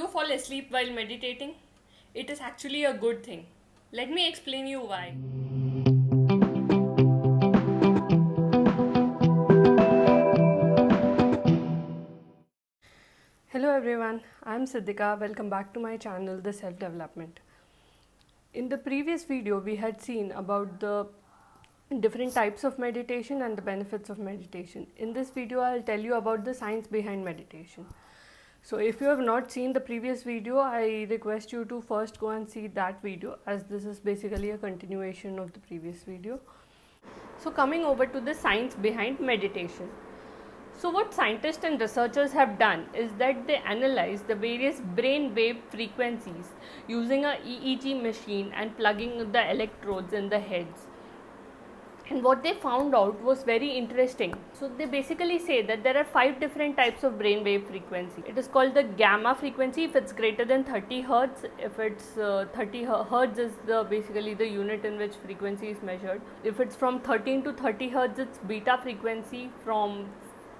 fall asleep while meditating? It is actually a good thing. Let me explain you why. Hello everyone, I am Siddhika. Welcome back to my channel, The Self Development. In the previous video, we had seen about the different types of meditation and the benefits of meditation. In this video, I'll tell you about the science behind meditation. So if you have not seen the previous video, I request you to first go and see that video, as this is basically a continuation of the previous video. So coming over to the science behind meditation. So what scientists and researchers have done is that they analyze the various brain wave frequencies using a EEG machine and plugging the electrodes in the heads. And what they found out was very interesting. So they basically say that there are 5 different types of brainwave frequency. It is called the gamma frequency if it's greater than 30 hertz. If it's 30 hertz is basically the unit in which frequency is measured. If it's from 13 to 30 hertz, it's beta frequency. From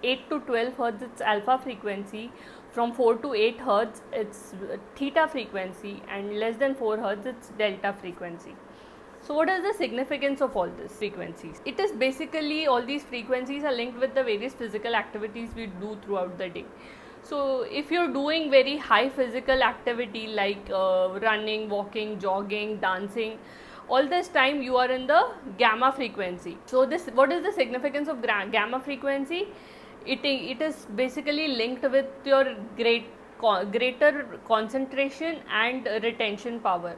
8 to 12 hertz, it's alpha frequency. From 4 to 8 hertz, it's theta frequency, and less than 4 hertz, it's delta frequency. So what is the significance of all these frequencies? It is basically all these frequencies are linked with the various physical activities we do throughout the day. So if you're doing very high physical activity like running, walking, jogging, dancing, all this time you are in the gamma frequency. So what is the significance of gamma frequency? It is basically linked with your greater concentration and retention power.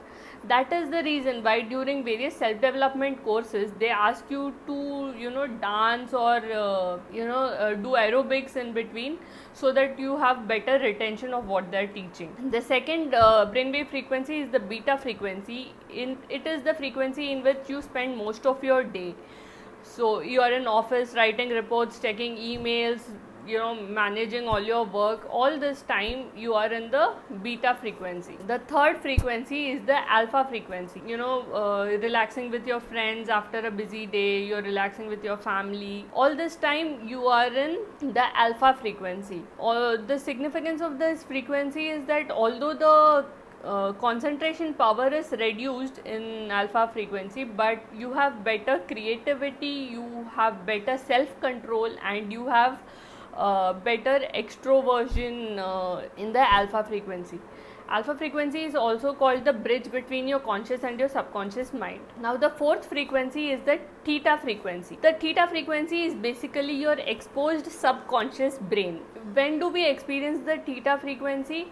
That is the reason why during various self-development courses they ask you to dance or do aerobics in between, so that you have better retention of what they are teaching. The second brainwave frequency is the beta frequency. It is the frequency in which you spend most of your day. So you are in office writing reports, checking emails, managing all your work. All this time you are in the beta frequency. The third frequency is the alpha frequency. Relaxing with your friends after a busy day, you're relaxing with your family. All this time you are in the alpha frequency. The significance of this frequency is that although the concentration power is reduced in alpha frequency, but you have better creativity, you have better self-control, and you have better extroversion in the alpha frequency. Alpha frequency is also called the bridge between your conscious and your subconscious mind. Now the fourth frequency is the theta frequency. The theta frequency is basically your exposed subconscious brain. When do we experience the theta frequency?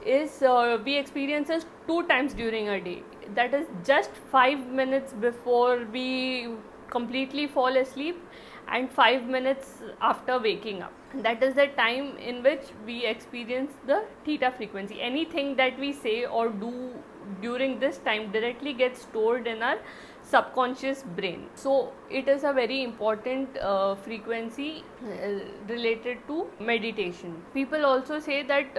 We experience it 2 times during a day. That is just 5 minutes before we completely fall asleep and 5 minutes after waking up. That is the time in which we experience the theta frequency. Anything that we say or do during this time directly gets stored in our subconscious brain. So it is a very important frequency related to meditation. People also say that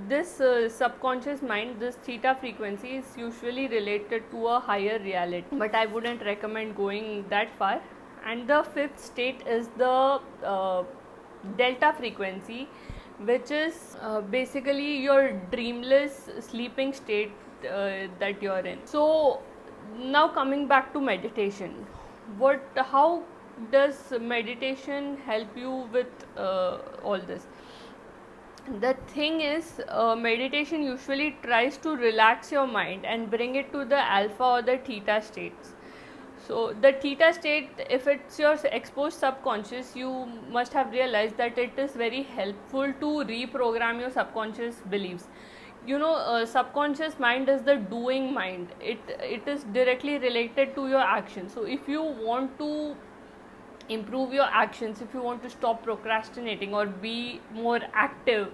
this subconscious mind, this theta frequency, is usually related to a higher reality, but I wouldn't recommend going that far. And the fifth state is the delta frequency, which is basically your dreamless sleeping state that you're in. So now coming back to meditation, how does meditation help you with all this? The thing is, meditation usually tries to relax your mind and bring it to the alpha or the theta states. So the theta state, if it's your exposed subconscious, you must have realized that it is very helpful to reprogram your subconscious beliefs. Subconscious mind is the doing mind. It is directly related to your actions. So if you want to improve your actions, if you want to stop procrastinating or be more active,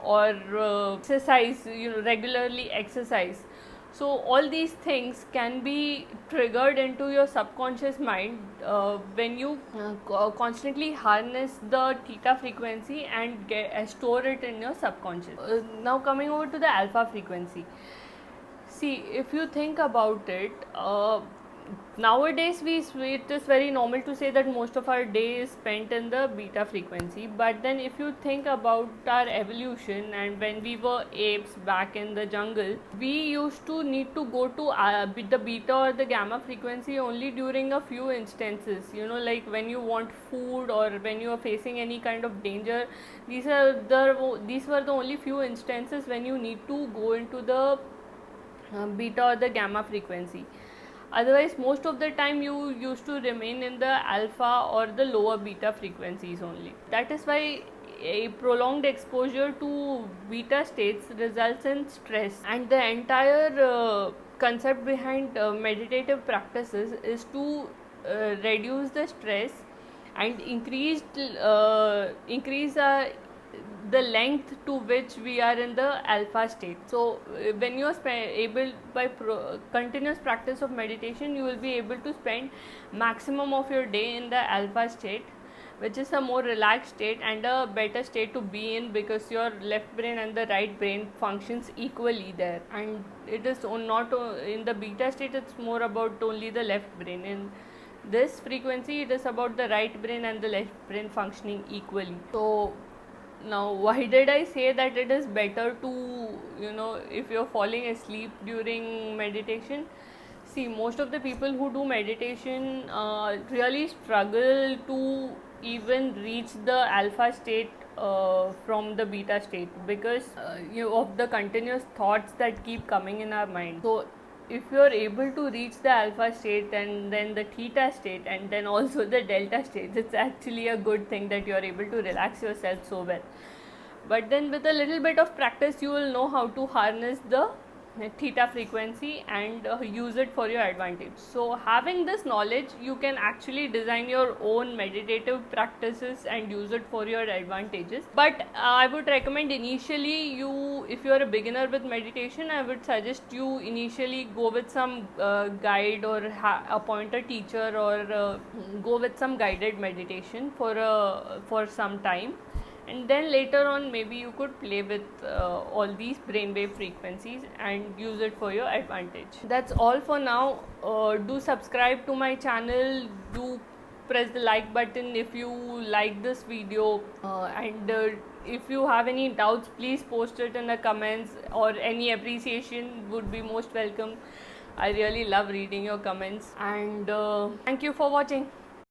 or exercise, regularly exercise, so all these things can be triggered into your subconscious mind when you constantly harness the theta frequency and store it in your subconscious. Now coming over to the alpha frequency. See, if you think about it, nowadays it is very normal to say that most of our day is spent in the beta frequency, but then if you think about our evolution, and when we were apes back in the jungle, we used to need to go to the beta or the gamma frequency only during a few instances, you know, like when you want food or when you are facing any kind of danger. These were the only few instances when you need to go into the beta or the gamma frequency. Otherwise, most of the time you used to remain in the alpha or the lower beta frequencies only. That is why a prolonged exposure to beta states results in stress, and the entire concept behind meditative practices is to reduce the stress and increase the length to which we are in the alpha state. So when you are able by continuous practice of meditation, you will be able to spend maximum of your day in the alpha state, which is a more relaxed state and a better state to be in, because your left brain and the right brain functions equally there. And it is not in the beta state, it's more about only the left brain. In this frequency, it is about the right brain and the left brain functioning equally. So now, why did I say that it is better to, you know, if you're falling asleep during meditation? See, most of the people who do meditation really struggle to even reach the alpha state from the beta state, because of the continuous thoughts that keep coming in our mind. So if you are able to reach the alpha state and then the theta state and then also the delta state, it's actually a good thing that you are able to relax yourself so well. But then with a little bit of practice, you will know how to harness the theta frequency and use it for your advantage. So having this knowledge, you can actually design your own meditative practices and use it for your advantages. But I would recommend initially, if you are a beginner with meditation, I would suggest you initially go with some guide or appoint a teacher, or go with some guided meditation for some time. And then later on, maybe you could play with all these brainwave frequencies and use it for your advantage. That's all for now. Do subscribe to my channel. Do press the like button if you like this video, and if you have any doubts, please post it in the comments, or any appreciation would be most welcome. I really love reading your comments, and thank you for watching.